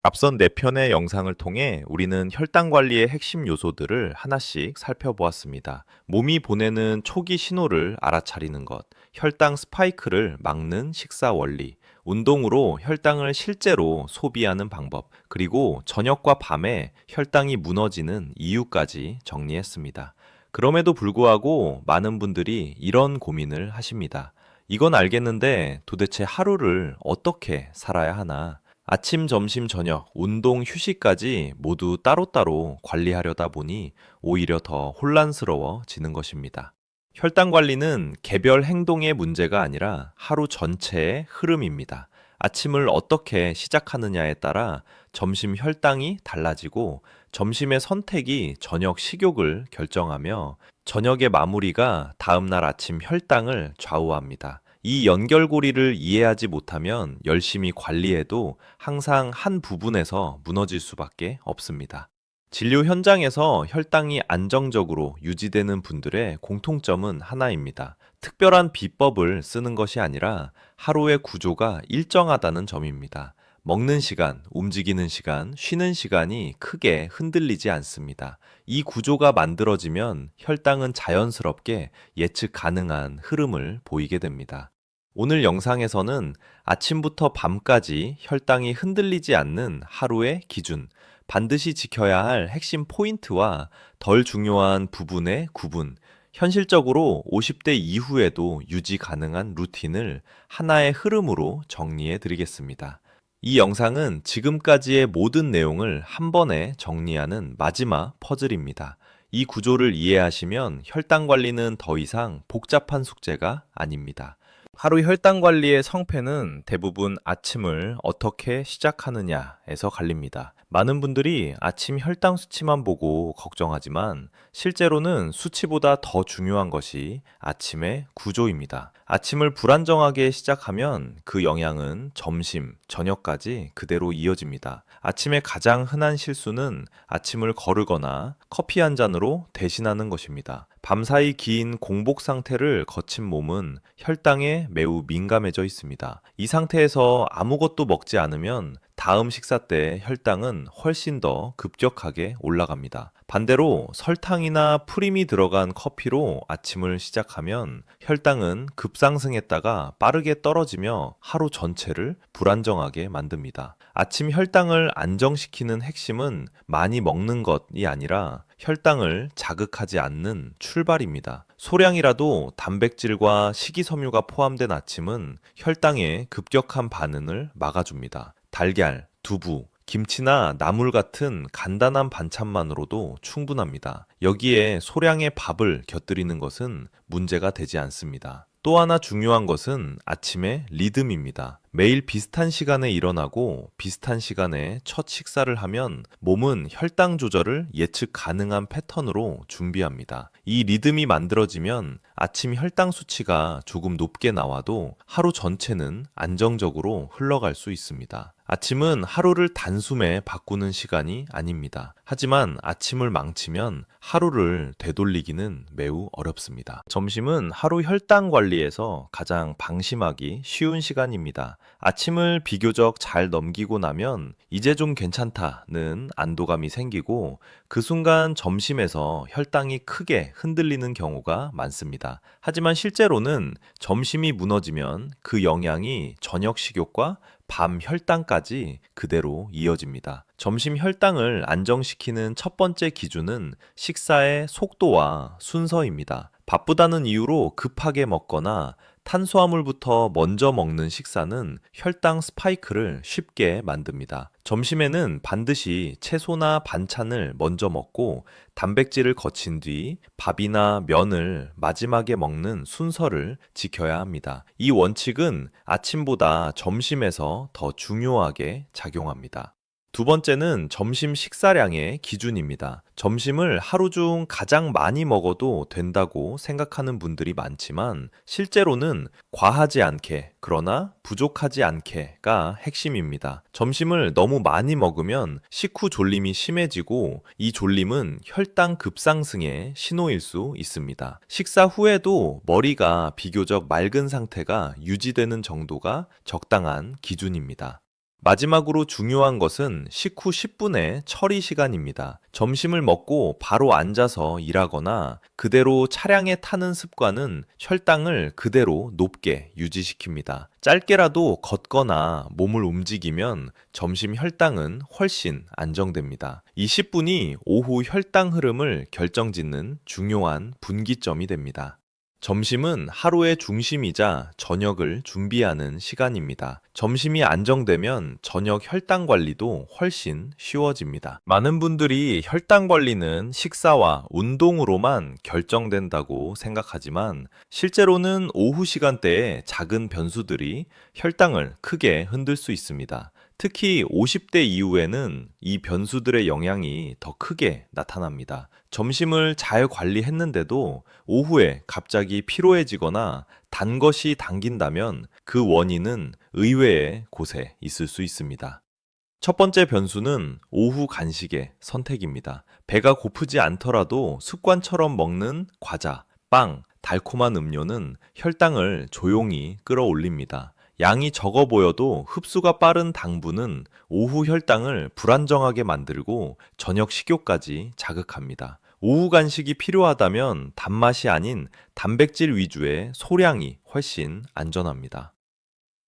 앞선 4편의 영상을 통해 우리는 혈당 관리의 핵심 요소들을 하나씩 살펴보았습니다. 몸이 보내는 초기 신호를 알아차리는 것, 혈당 스파이크를 막는 식사 원리, 운동으로 혈당을 실제로 소비하는 방법, 그리고 저녁과 밤에 혈당이 무너지는 이유까지 정리했습니다. 그럼에도 불구하고 많은 분들이 이런 고민을 하십니다. 이건 알겠는데 도대체 하루를 어떻게 살아야 하나? 아침, 점심, 저녁, 운동, 휴식까지 모두 따로따로 관리하려다 보니 오히려 더 혼란스러워지는 것입니다. 혈당 관리는 개별 행동의 문제가 아니라 하루 전체의 흐름입니다. 아침을 어떻게 시작하느냐에 따라 점심 혈당이 달라지고 점심의 선택이 저녁 식욕을 결정하며 저녁의 마무리가 다음날 아침 혈당을 좌우합니다. 이 연결고리를 이해하지 못하면 열심히 관리해도 항상 한 부분에서 무너질 수밖에 없습니다. 진료 현장에서 혈당이 안정적으로 유지되는 분들의 공통점은 하나입니다. 특별한 비법을 쓰는 것이 아니라 하루의 구조가 일정하다는 점입니다. 먹는 시간, 움직이는 시간, 쉬는 시간이 크게 흔들리지 않습니다. 이 구조가 만들어지면 혈당은 자연스럽게 예측 가능한 흐름을 보이게 됩니다. 오늘 영상에서는 아침부터 밤까지 혈당이 흔들리지 않는 하루의 기준, 반드시 지켜야 할 핵심 포인트와 덜 중요한 부분의 구분, 현실적으로 50대 이후에도 유지 가능한 루틴을 하나의 흐름으로 정리해 드리겠습니다. 이 영상은 지금까지의 모든 내용을 한 번에 정리하는 마지막 퍼즐입니다. 이 구조를 이해하시면 혈당 관리는 더 이상 복잡한 숙제가 아닙니다. 하루 혈당 관리의 성패는 대부분 아침을 어떻게 시작하느냐에서 갈립니다. 많은 분들이 아침 혈당 수치만 보고 걱정하지만 실제로는 수치보다 더 중요한 것이 아침의 구조입니다. 아침을 불안정하게 시작하면 그 영향은 점심, 저녁까지 그대로 이어집니다. 아침에 가장 흔한 실수는 아침을 거르거나 커피 한 잔으로 대신하는 것입니다. 밤사이 긴 공복 상태를 거친 몸은 혈당에 매우 민감해져 있습니다. 이 상태에서 아무것도 먹지 않으면 다음 식사 때 혈당은 훨씬 더 급격하게 올라갑니다. 반대로 설탕이나 프림이 들어간 커피로 아침을 시작하면 혈당은 급상승했다가 빠르게 떨어지며 하루 전체를 불안정하게 만듭니다. 아침 혈당을 안정시키는 핵심은 많이 먹는 것이 아니라 혈당을 자극하지 않는 출발입니다. 소량이라도 단백질과 식이섬유가 포함된 아침은 혈당의 급격한 반응을 막아줍니다. 달걀, 두부, 김치나 나물 같은 간단한 반찬만으로도 충분합니다. 여기에 소량의 밥을 곁들이는 것은 문제가 되지 않습니다. 또 하나 중요한 것은 아침의 리듬입니다. 매일 비슷한 시간에 일어나고 비슷한 시간에 첫 식사를 하면 몸은 혈당 조절을 예측 가능한 패턴으로 준비합니다. 이 리듬이 만들어지면 아침 혈당 수치가 조금 높게 나와도 하루 전체는 안정적으로 흘러갈 수 있습니다. 아침은 하루를 단숨에 바꾸는 시간이 아닙니다. 하지만 아침을 망치면 하루를 되돌리기는 매우 어렵습니다. 점심은 하루 혈당 관리에서 가장 방심하기 쉬운 시간입니다. 아침을 비교적 잘 넘기고 나면 이제 좀 괜찮다는 안도감이 생기고 그 순간 점심에서 혈당이 크게 흔들리는 경우가 많습니다. 하지만 실제로는 점심이 무너지면 그 영향이 저녁 식욕과 밤 혈당까지 그대로 이어집니다. 점심 혈당을 안정시키는 첫 번째 기준은 식사의 속도와 순서입니다. 바쁘다는 이유로 급하게 먹거나 탄수화물부터 먼저 먹는 식사는 혈당 스파이크를 쉽게 만듭니다. 점심에는 반드시 채소나 반찬을 먼저 먹고 단백질을 거친 뒤 밥이나 면을 마지막에 먹는 순서를 지켜야 합니다. 이 원칙은 아침보다 점심에서 더 중요하게 작용합니다. 두 번째는 점심 식사량의 기준입니다. 점심을 하루 중 가장 많이 먹어도 된다고 생각하는 분들이 많지만 실제로는 과하지 않게, 그러나 부족하지 않게가 핵심입니다. 점심을 너무 많이 먹으면 식후 졸림이 심해지고 이 졸림은 혈당 급상승의 신호일 수 있습니다. 식사 후에도 머리가 비교적 맑은 상태가 유지되는 정도가 적당한 기준입니다. 마지막으로 중요한 것은 식후 10분의 처리 시간입니다. 점심을 먹고 바로 앉아서 일하거나 그대로 차량에 타는 습관은 혈당을 그대로 높게 유지시킵니다. 짧게라도 걷거나 몸을 움직이면 점심 혈당은 훨씬 안정됩니다. 이 10분이 오후 혈당 흐름을 결정짓는 중요한 분기점이 됩니다. 점심은 하루의 중심이자 저녁을 준비하는 시간입니다. 점심이 안정되면 저녁 혈당 관리도 훨씬 쉬워집니다. 많은 분들이 혈당 관리는 식사와 운동으로만 결정된다고 생각하지만 실제로는 오후 시간대에 작은 변수들이 혈당을 크게 흔들 수 있습니다. 특히 50대 이후에는 이 변수들의 영향이 더 크게 나타납니다. 점심을 잘 관리했는데도 오후에 갑자기 피로해지거나 단 것이 당긴다면 그 원인은 의외의 곳에 있을 수 있습니다. 첫 번째 변수는 오후 간식의 선택입니다. 배가 고프지 않더라도 습관처럼 먹는 과자, 빵, 달콤한 음료는 혈당을 조용히 끌어올립니다. 양이 적어 보여도 흡수가 빠른 당분은 오후 혈당을 불안정하게 만들고 저녁 식욕까지 자극합니다. 오후 간식이 필요하다면 단맛이 아닌 단백질 위주의 소량이 훨씬 안전합니다.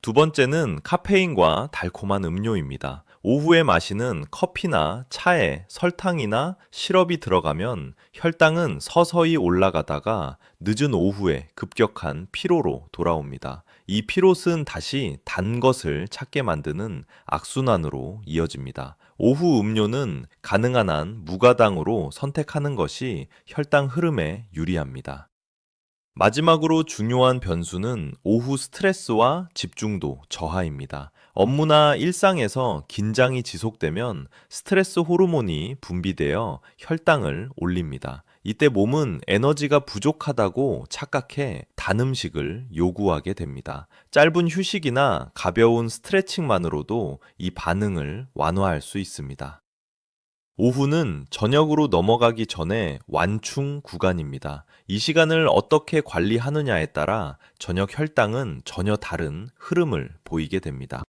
두 번째는 카페인과 달콤한 음료입니다. 오후에 마시는 커피나 차에 설탕이나 시럽이 들어가면 혈당은 서서히 올라가다가 늦은 오후에 급격한 피로로 돌아옵니다. 이 피로는 다시 단 것을 찾게 만드는 악순환으로 이어집니다. 오후 음료는 가능한 한 무가당으로 선택하는 것이 혈당 흐름에 유리합니다. 마지막으로 중요한 변수는 오후 스트레스와 집중도 저하입니다. 업무나 일상에서 긴장이 지속되면 스트레스 호르몬이 분비되어 혈당을 올립니다. 이때 몸은 에너지가 부족하다고 착각해 단 음식을 요구하게 됩니다. 짧은 휴식이나 가벼운 스트레칭만으로도 이 반응을 완화할 수 있습니다. 오후는 저녁으로 넘어가기 전에 완충 구간입니다. 이 시간을 어떻게 관리하느냐에 따라 저녁 혈당은 전혀 다른 흐름을 보이게 됩니다.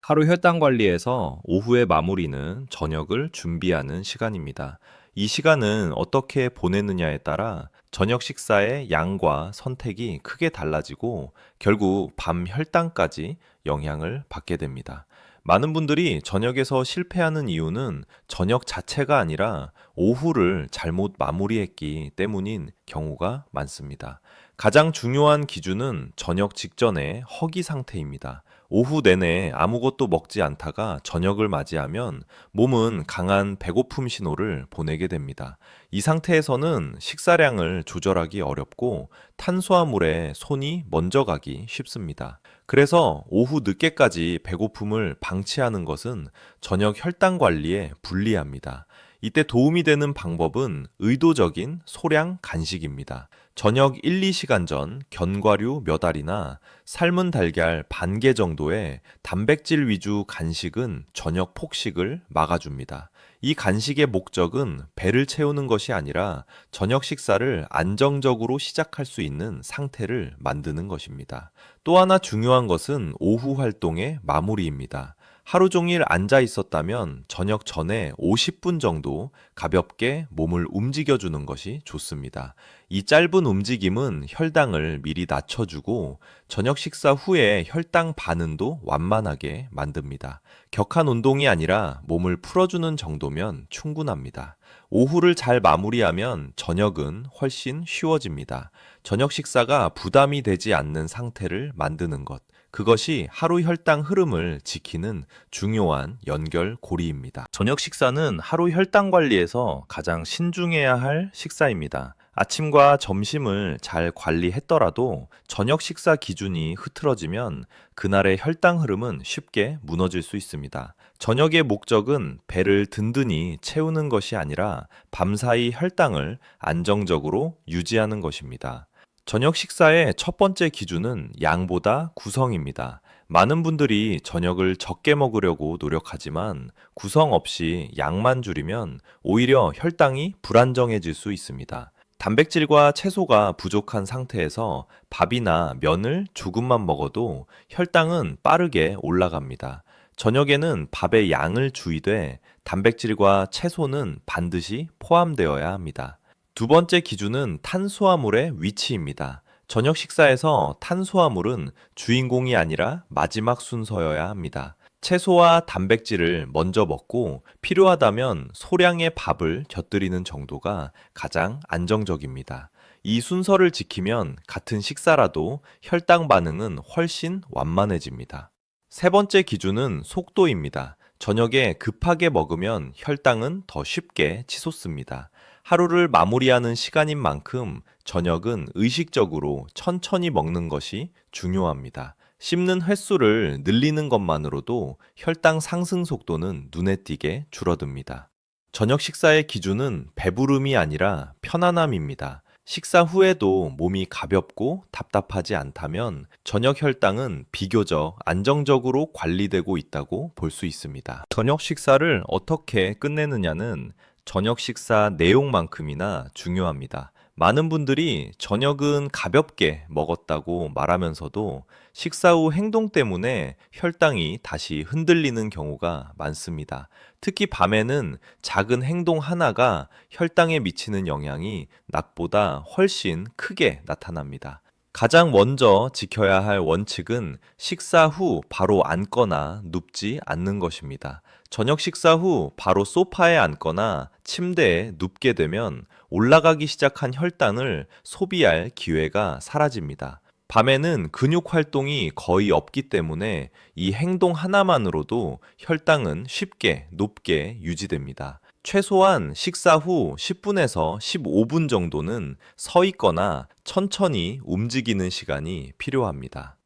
하루 혈당 관리에서 오후의 마무리는 저녁을 준비하는 시간입니다. 이 시간은 어떻게 보내느냐에 따라 저녁 식사의 양과 선택이 크게 달라지고 결국 밤 혈당까지 영향을 받게 됩니다. 많은 분들이 저녁에서 실패하는 이유는 저녁 자체가 아니라 오후를 잘못 마무리했기 때문인 경우가 많습니다. 가장 중요한 기준은 저녁 직전의 허기 상태입니다. 오후 내내 아무것도 먹지 않다가 저녁을 맞이하면 몸은 강한 배고픔 신호를 보내게 됩니다. 이 상태에서는 식사량을 조절하기 어렵고 탄수화물에 손이 먼저 가기 쉽습니다. 그래서 오후 늦게까지 배고픔을 방치하는 것은 저녁 혈당 관리에 불리합니다. 이때 도움이 되는 방법은 의도적인 소량 간식입니다. 저녁 1, 2시간 전 견과류 몇 알이나 삶은 달걀 반 개 정도의 단백질 위주 간식은 저녁 폭식을 막아줍니다. 이 간식의 목적은 배를 채우는 것이 아니라 저녁 식사를 안정적으로 시작할 수 있는 상태를 만드는 것입니다. 또 하나 중요한 것은 오후 활동의 마무리입니다. 하루 종일 앉아 있었다면 저녁 전에 50분 정도 가볍게 몸을 움직여주는 것이 좋습니다. 이 짧은 움직임은 혈당을 미리 낮춰주고 저녁 식사 후에 혈당 반응도 완만하게 만듭니다. 격한 운동이 아니라 몸을 풀어주는 정도면 충분합니다. 오후를 잘 마무리하면 저녁은 훨씬 쉬워집니다. 저녁 식사가 부담이 되지 않는 상태를 만드는 것. 그것이 하루 혈당 흐름을 지키는 중요한 연결고리입니다. 저녁 식사는 하루 혈당 관리에서 가장 신중해야 할 식사입니다. 아침과 점심을 잘 관리했더라도 저녁 식사 기준이 흐트러지면 그날의 혈당 흐름은 쉽게 무너질 수 있습니다. 저녁의 목적은 배를 든든히 채우는 것이 아니라 밤사이 혈당을 안정적으로 유지하는 것입니다. 저녁 식사의 첫 번째 기준은 양보다 구성입니다. 많은 분들이 저녁을 적게 먹으려고 노력하지만 구성 없이 양만 줄이면 오히려 혈당이 불안정해질 수 있습니다. 단백질과 채소가 부족한 상태에서 밥이나 면을 조금만 먹어도 혈당은 빠르게 올라갑니다. 저녁에는 밥의 양을 줄이되 단백질과 채소는 반드시 포함되어야 합니다. 두 번째 기준은 탄수화물의 위치입니다. 저녁 식사에서 탄수화물은 주인공이 아니라 마지막 순서여야 합니다. 채소와 단백질을 먼저 먹고 필요하다면 소량의 밥을 곁들이는 정도가 가장 안정적입니다. 이 순서를 지키면 같은 식사라도 혈당 반응은 훨씬 완만해집니다. 세 번째 기준은 속도입니다. 저녁에 급하게 먹으면 혈당은 더 쉽게 치솟습니다. 하루를 마무리하는 시간인 만큼 저녁은 의식적으로 천천히 먹는 것이 중요합니다. 씹는 횟수를 늘리는 것만으로도 혈당 상승 속도는 눈에 띄게 줄어듭니다. 저녁 식사의 기준은 배부름이 아니라 편안함입니다. 식사 후에도 몸이 가볍고 답답하지 않다면 저녁 혈당은 비교적 안정적으로 관리되고 있다고 볼 수 있습니다. 저녁 식사를 어떻게 끝내느냐는 저녁 식사 내용만큼이나 중요합니다. 많은 분들이 저녁은 가볍게 먹었다고 말하면서도 식사 후 행동 때문에 혈당이 다시 흔들리는 경우가 많습니다. 특히 밤에는 작은 행동 하나가 혈당에 미치는 영향이 낮보다 훨씬 크게 나타납니다. 가장 먼저 지켜야 할 원칙은 식사 후 바로 앉거나 눕지 않는 것입니다. 저녁 식사 후 바로 소파에 앉거나 침대에 눕게 되면 올라가기 시작한 혈당을 소비할 기회가 사라집니다. 밤에는 근육 활동이 거의 없기 때문에 이 행동 하나만으로도 혈당은 쉽게 높게 유지됩니다. 최소한 식사 후 10분에서 15분 정도는 서 있거나 천천히 움직이는 시간이 필요합니다.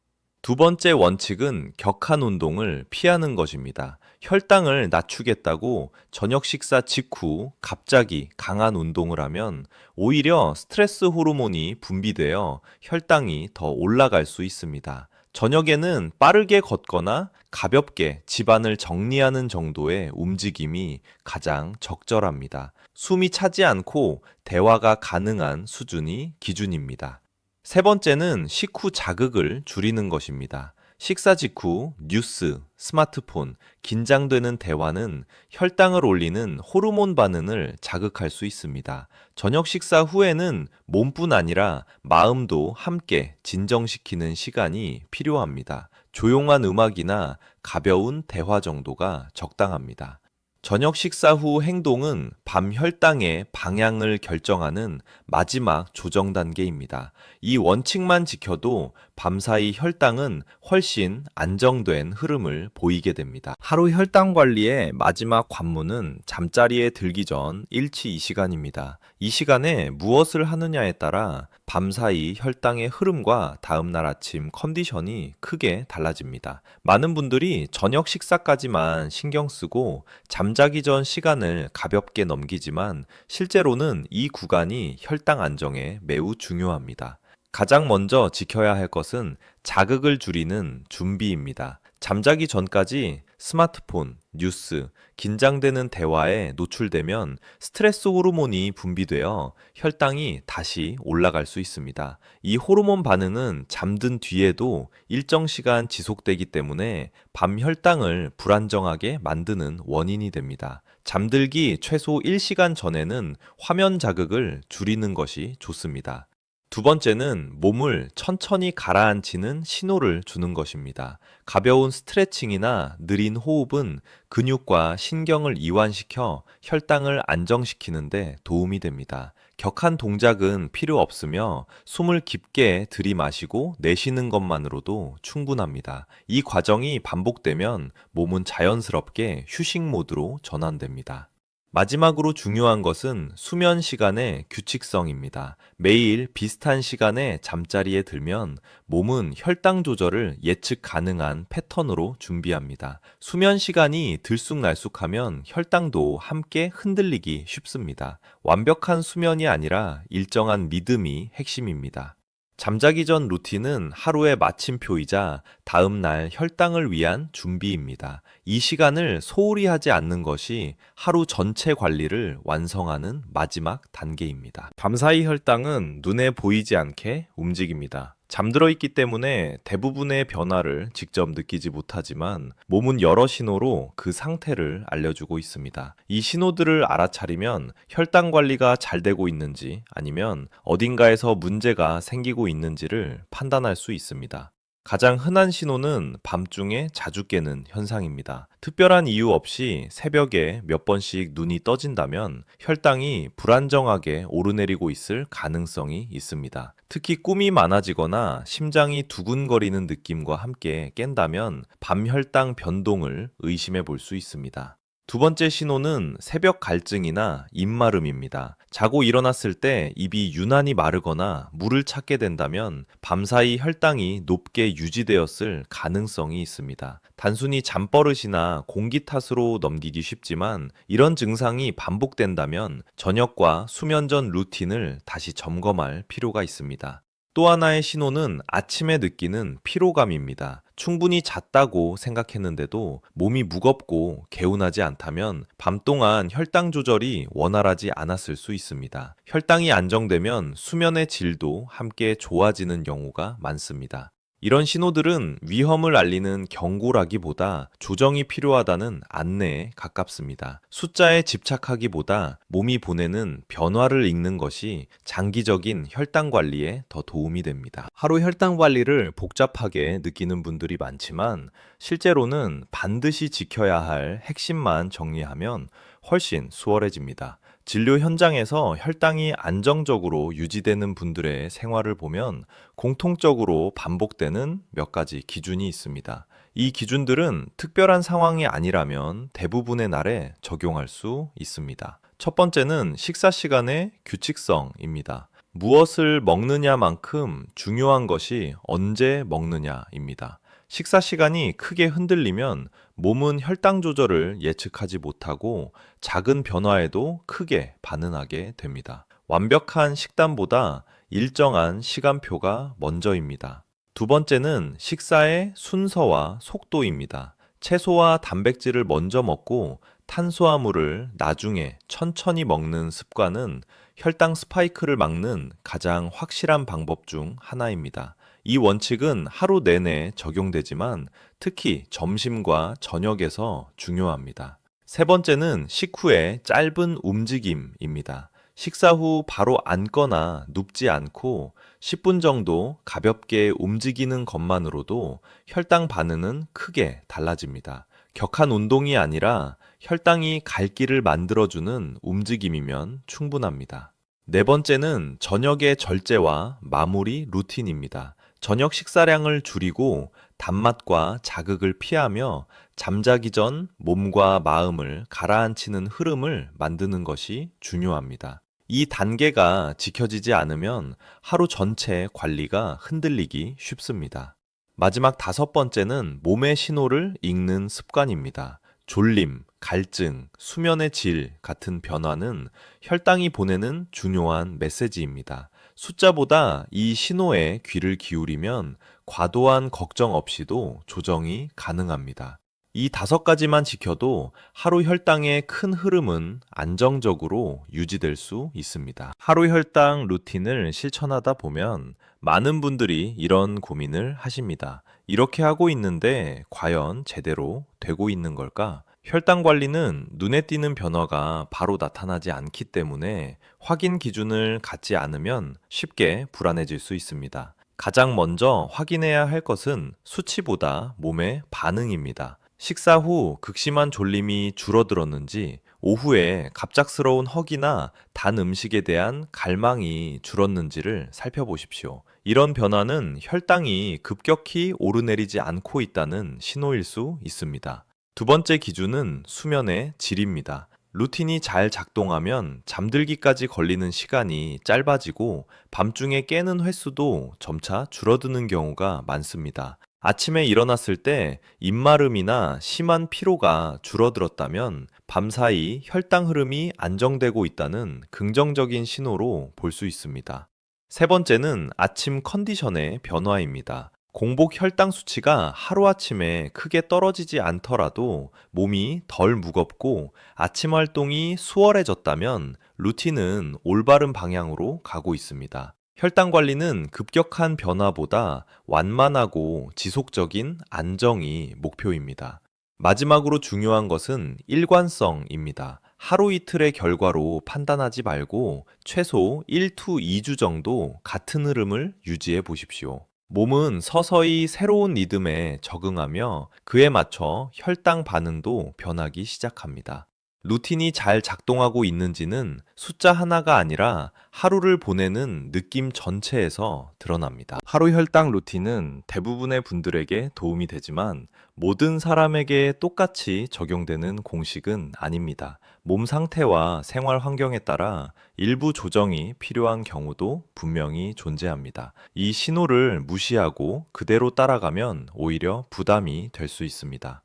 두 번째 원칙은 격한 운동을 피하는 것입니다. 혈당을 낮추겠다고 저녁 식사 직후 갑자기 강한 운동을 하면 오히려 스트레스 호르몬이 분비되어 혈당이 더 올라갈 수 있습니다. 저녁에는 빠르게 걷거나 가볍게 집안을 정리하는 정도의 움직임이 가장 적절합니다. 숨이 차지 않고 대화가 가능한 수준이 기준입니다. 세 번째는 식후 자극을 줄이는 것입니다. 식사 직후 뉴스, 스마트폰, 긴장되는 대화는 혈당을 올리는 호르몬 반응을 자극할 수 있습니다. 저녁 식사 후에는 몸뿐 아니라 마음도 함께 진정시키는 시간이 필요합니다. 조용한 음악이나 가벼운 대화 정도가 적당합니다. 저녁 식사 후 행동은 밤 혈당의 방향을 결정하는 마지막 조정 단계입니다. 이 원칙만 지켜도 밤사이 혈당은 훨씬 안정된 흐름을 보이게 됩니다. 하루 혈당 관리의 마지막 관문은 잠자리에 들기 전 1치 2시간입니다. 이 시간에 무엇을 하느냐에 따라 밤사이 혈당의 흐름과 다음날 아침 컨디션이 크게 달라집니다. 많은 분들이 저녁 식사까지만 신경 쓰고 잠자기 전 시간을 가볍게 넘기지만 실제로는 이 구간이 혈당 안정에 매우 중요합니다. 가장 먼저 지켜야 할 것은 자극을 줄이는 준비입니다. 잠자기 전까지 스마트폰, 뉴스, 긴장되는 대화에 노출되면 스트레스 호르몬이 분비되어 혈당이 다시 올라갈 수 있습니다. 이 호르몬 반응은 잠든 뒤에도 일정 시간 지속되기 때문에 밤 혈당을 불안정하게 만드는 원인이 됩니다. 잠들기 최소 1시간 전에는 화면 자극을 줄이는 것이 좋습니다. 두 번째는 몸을 천천히 가라앉히는 신호를 주는 것입니다. 가벼운 스트레칭이나 느린 호흡은 근육과 신경을 이완시켜 혈당을 안정시키는데 도움이 됩니다. 격한 동작은 필요 없으며 숨을 깊게 들이마시고 내쉬는 것만으로도 충분합니다. 이 과정이 반복되면 몸은 자연스럽게 휴식 모드로 전환됩니다. 마지막으로 중요한 것은 수면 시간의 규칙성입니다. 매일 비슷한 시간에 잠자리에 들면 몸은 혈당 조절을 예측 가능한 패턴으로 준비합니다. 수면 시간이 들쑥날쑥하면 혈당도 함께 흔들리기 쉽습니다. 완벽한 수면이 아니라 일정한 리듬이 핵심입니다. 잠자기 전 루틴은 하루의 마침표이자 다음 날 혈당을 위한 준비입니다. 이 시간을 소홀히 하지 않는 것이 하루 전체 관리를 완성하는 마지막 단계입니다. 밤사이 혈당은 눈에 보이지 않게 움직입니다. 잠들어 있기 때문에 대부분의 변화를 직접 느끼지 못하지만 몸은 여러 신호로 그 상태를 알려주고 있습니다. 이 신호들을 알아차리면 혈당 관리가 잘 되고 있는지 아니면 어딘가에서 문제가 생기고 있는지를 판단할 수 있습니다. 가장 흔한 신호는 밤중에 자주 깨는 현상입니다. 특별한 이유 없이 새벽에 몇 번씩 눈이 떠진다면 혈당이 불안정하게 오르내리고 있을 가능성이 있습니다. 특히 꿈이 많아지거나 심장이 두근거리는 느낌과 함께 깬다면 밤 혈당 변동을 의심해 볼 수 있습니다. 두 번째 신호는 새벽 갈증이나 입마름입니다. 자고 일어났을 때 입이 유난히 마르거나 물을 찾게 된다면 밤사이 혈당이 높게 유지되었을 가능성이 있습니다. 단순히 잠버릇이나 공기 탓으로 넘기기 쉽지만 이런 증상이 반복된다면 저녁과 수면 전 루틴을 다시 점검할 필요가 있습니다. 또 하나의 신호는 아침에 느끼는 피로감입니다. 충분히 잤다고 생각했는데도 몸이 무겁고 개운하지 않다면 밤 동안 혈당 조절이 원활하지 않았을 수 있습니다. 혈당이 안정되면 수면의 질도 함께 좋아지는 경우가 많습니다. 이런 신호들은 위험을 알리는 경고라기보다 조정이 필요하다는 안내에 가깝습니다. 숫자에 집착하기보다 몸이 보내는 변화를 읽는 것이 장기적인 혈당 관리에 더 도움이 됩니다. 하루 혈당 관리를 복잡하게 느끼는 분들이 많지만 실제로는 반드시 지켜야 할 핵심만 정리하면 훨씬 수월해집니다. 진료 현장에서 혈당이 안정적으로 유지되는 분들의 생활을 보면 공통적으로 반복되는 몇 가지 기준이 있습니다. 이 기준들은 특별한 상황이 아니라면 대부분의 날에 적용할 수 있습니다. 첫 번째는 식사 시간의 규칙성입니다. 무엇을 먹느냐만큼 중요한 것이 언제 먹느냐입니다. 식사 시간이 크게 흔들리면 몸은 혈당 조절을 예측하지 못하고 작은 변화에도 크게 반응하게 됩니다. 완벽한 식단보다 일정한 시간표가 먼저입니다. 두 번째는 식사의 순서와 속도입니다. 채소와 단백질을 먼저 먹고 탄수화물을 나중에 천천히 먹는 습관은 혈당 스파이크를 막는 가장 확실한 방법 중 하나입니다. 이 원칙은 하루 내내 적용되지만 특히 점심과 저녁에서 중요합니다. 세 번째는 식후의 짧은 움직임입니다. 식사 후 바로 앉거나 눕지 않고 10분 정도 가볍게 움직이는 것만으로도 혈당 반응은 크게 달라집니다. 격한 운동이 아니라 혈당이 갈 길을 만들어주는 움직임이면 충분합니다. 네 번째는 저녁의 절제와 마무리 루틴입니다. 저녁 식사량을 줄이고 단맛과 자극을 피하며 잠자기 전 몸과 마음을 가라앉히는 흐름을 만드는 것이 중요합니다. 이 단계가 지켜지지 않으면 하루 전체 관리가 흔들리기 쉽습니다. 마지막 다섯 번째는 몸의 신호를 읽는 습관입니다. 졸림, 갈증, 수면의 질 같은 변화는 혈당이 보내는 중요한 메시지입니다. 숫자보다 이 신호에 귀를 기울이면 과도한 걱정 없이도 조정이 가능합니다. 이 다섯 가지만 지켜도 하루 혈당의 큰 흐름은 안정적으로 유지될 수 있습니다. 하루 혈당 루틴을 실천하다 보면 많은 분들이 이런 고민을 하십니다. 이렇게 하고 있는데 과연 제대로 되고 있는 걸까? 혈당 관리는 눈에 띄는 변화가 바로 나타나지 않기 때문에 확인 기준을 갖지 않으면 쉽게 불안해질 수 있습니다. 가장 먼저 확인해야 할 것은 수치보다 몸의 반응입니다. 식사 후 극심한 졸림이 줄어들었는지, 오후에 갑작스러운 허기나 단 음식에 대한 갈망이 줄었는지를 살펴보십시오. 이런 변화는 혈당이 급격히 오르내리지 않고 있다는 신호일 수 있습니다. 두 번째 기준은 수면의 질입니다. 루틴이 잘 작동하면 잠들기까지 걸리는 시간이 짧아지고 밤중에 깨는 횟수도 점차 줄어드는 경우가 많습니다. 아침에 일어났을 때 입마름이나 심한 피로가 줄어들었다면 밤사이 혈당 흐름이 안정되고 있다는 긍정적인 신호로 볼 수 있습니다. 세 번째는 아침 컨디션의 변화입니다. 공복 혈당 수치가 하루아침에 크게 떨어지지 않더라도 몸이 덜 무겁고 아침 활동이 수월해졌다면 루틴은 올바른 방향으로 가고 있습니다. 혈당 관리는 급격한 변화보다 완만하고 지속적인 안정이 목표입니다. 마지막으로 중요한 것은 일관성입니다. 하루 이틀의 결과로 판단하지 말고 최소 1to 2주 정도 같은 흐름을 유지해 보십시오. 몸은 서서히 새로운 리듬에 적응하며 그에 맞춰 혈당 반응도 변하기 시작합니다. 루틴이 잘 작동하고 있는지는 숫자 하나가 아니라 하루를 보내는 느낌 전체에서 드러납니다. 하루 혈당 루틴은 대부분의 분들에게 도움이 되지만 모든 사람에게 똑같이 적용되는 공식은 아닙니다. 몸 상태와 생활 환경에 따라 일부 조정이 필요한 경우도 분명히 존재합니다. 이 신호를 무시하고 그대로 따라가면 오히려 부담이 될 수 있습니다.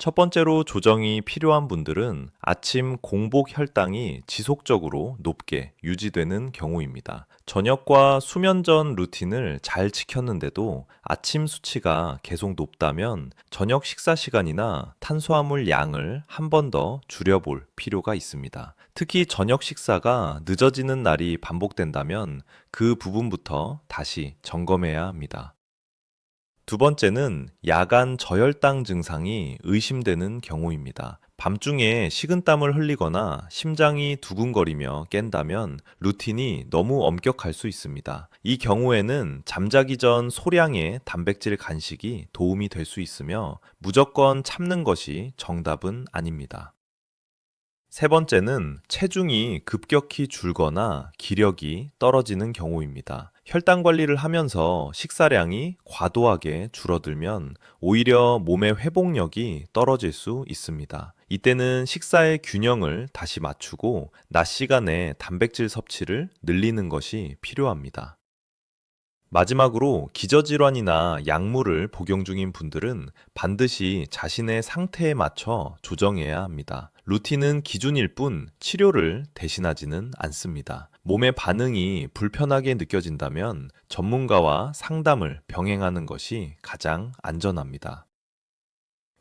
첫 번째로 조정이 필요한 분들은 아침 공복 혈당이 지속적으로 높게 유지되는 경우입니다. 저녁과 수면 전 루틴을 잘 지켰는데도 아침 수치가 계속 높다면 저녁 식사 시간이나 탄수화물 양을 한 번 더 줄여볼 필요가 있습니다. 특히 저녁 식사가 늦어지는 날이 반복된다면 그 부분부터 다시 점검해야 합니다. 두 번째는 야간 저혈당 증상이 의심되는 경우입니다. 밤중에 식은땀을 흘리거나 심장이 두근거리며 깬다면 루틴이 너무 엄격할 수 있습니다. 이 경우에는 잠자기 전 소량의 단백질 간식이 도움이 될 수 있으며 무조건 참는 것이 정답은 아닙니다. 세 번째는 체중이 급격히 줄거나 기력이 떨어지는 경우입니다. 혈당 관리를 하면서 식사량이 과도하게 줄어들면 오히려 몸의 회복력이 떨어질 수 있습니다. 이때는 식사의 균형을 다시 맞추고 낮 시간에 단백질 섭취를 늘리는 것이 필요합니다. 마지막으로 기저질환이나 약물을 복용 중인 분들은 반드시 자신의 상태에 맞춰 조정해야 합니다. 루틴은 기준일 뿐 치료를 대신하지는 않습니다. 몸의 반응이 불편하게 느껴진다면 전문가와 상담을 병행하는 것이 가장 안전합니다.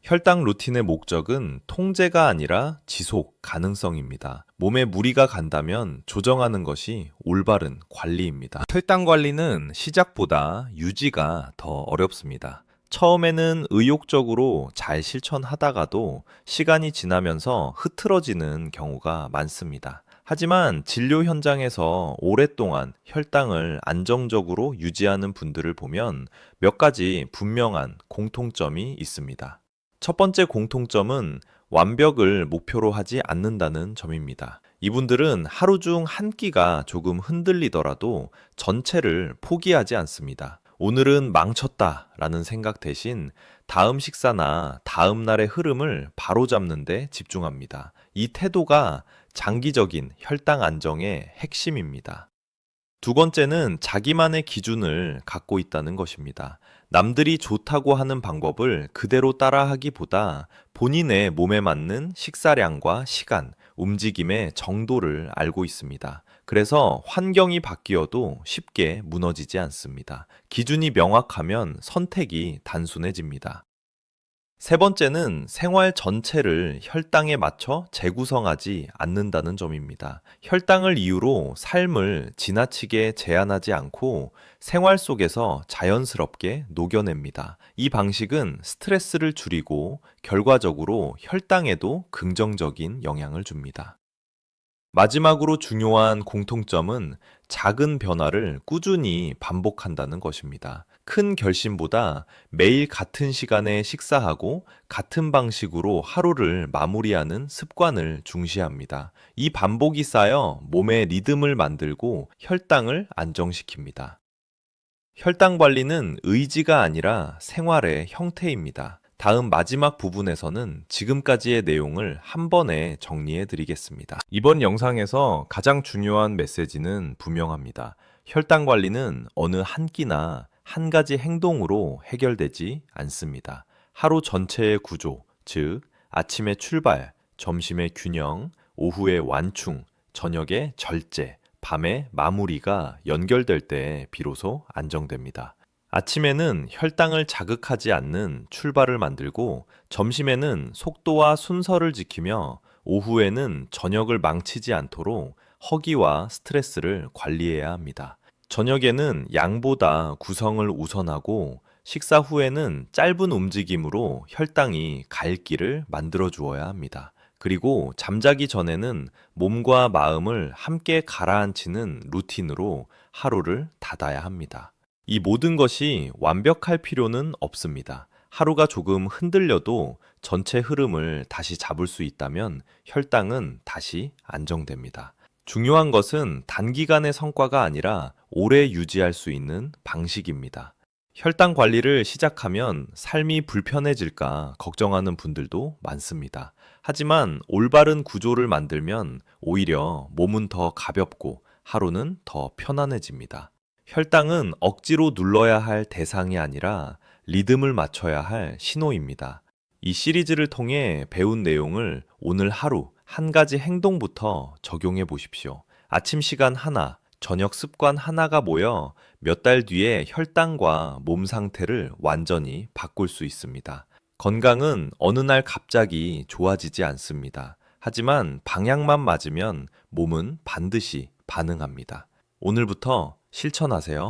혈당 루틴의 목적은 통제가 아니라 지속 가능성입니다. 몸에 무리가 간다면 조정하는 것이 올바른 관리입니다. 혈당 관리는 시작보다 유지가 더 어렵습니다. 처음에는 의욕적으로 잘 실천하다가도 시간이 지나면서 흐트러지는 경우가 많습니다. 하지만 진료 현장에서 오랫동안 혈당을 안정적으로 유지하는 분들을 보면 몇 가지 분명한 공통점이 있습니다. 첫 번째 공통점은 완벽을 목표로 하지 않는다는 점입니다. 이분들은 하루 중 한 끼가 조금 흔들리더라도 전체를 포기하지 않습니다. 오늘은 망쳤다라는 생각 대신 다음 식사나 다음 날의 흐름을 바로잡는 데 집중합니다. 이 태도가 장기적인 혈당 안정의 핵심입니다. 두 번째는 자기만의 기준을 갖고 있다는 것입니다. 남들이 좋다고 하는 방법을 그대로 따라하기보다 본인의 몸에 맞는 식사량과 시간, 움직임의 정도를 알고 있습니다. 그래서 환경이 바뀌어도 쉽게 무너지지 않습니다. 기준이 명확하면 선택이 단순해집니다. 세 번째는 생활 전체를 혈당에 맞춰 재구성하지 않는다는 점입니다. 혈당을 이유로 삶을 지나치게 제한하지 않고 생활 속에서 자연스럽게 녹여냅니다. 이 방식은 스트레스를 줄이고 결과적으로 혈당에도 긍정적인 영향을 줍니다. 마지막으로 중요한 공통점은 작은 변화를 꾸준히 반복한다는 것입니다. 큰 결심보다 매일 같은 시간에 식사하고 같은 방식으로 하루를 마무리하는 습관을 중시합니다. 이 반복이 쌓여 몸의 리듬을 만들고 혈당을 안정시킵니다. 혈당 관리는 의지가 아니라 생활의 형태입니다. 다음 마지막 부분에서는 지금까지의 내용을 한 번에 정리해 드리겠습니다. 이번 영상에서 가장 중요한 메시지는 분명합니다. 혈당 관리는 어느 한 끼나 한 가지 행동으로 해결되지 않습니다. 하루 전체의 구조, 즉 아침의 출발, 점심의 균형, 오후의 완충, 저녁의 절제, 밤의 마무리가 연결될 때 비로소 안정됩니다. 아침에는 혈당을 자극하지 않는 출발을 만들고 점심에는 속도와 순서를 지키며 오후에는 저녁을 망치지 않도록 허기와 스트레스를 관리해야 합니다. 저녁에는 양보다 구성을 우선하고 식사 후에는 짧은 움직임으로 혈당이 갈 길을 만들어 주어야 합니다. 그리고 잠자기 전에는 몸과 마음을 함께 가라앉히는 루틴으로 하루를 닫아야 합니다. 이 모든 것이 완벽할 필요는 없습니다. 하루가 조금 흔들려도 전체 흐름을 다시 잡을 수 있다면 혈당은 다시 안정됩니다. 중요한 것은 단기간의 성과가 아니라 오래 유지할 수 있는 방식입니다. 혈당 관리를 시작하면 삶이 불편해질까 걱정하는 분들도 많습니다. 하지만 올바른 구조를 만들면 오히려 몸은 더 가볍고 하루는 더 편안해집니다. 혈당은 억지로 눌러야 할 대상이 아니라 리듬을 맞춰야 할 신호입니다. 이 시리즈를 통해 배운 내용을 오늘 하루 한 가지 행동부터 적용해 보십시오. 아침 시간 하나, 저녁 습관 하나가 모여 몇 달 뒤에 혈당과 몸 상태를 완전히 바꿀 수 있습니다. 건강은 어느 날 갑자기 좋아지지 않습니다. 하지만 방향만 맞으면 몸은 반드시 반응합니다. 오늘부터 실천하세요.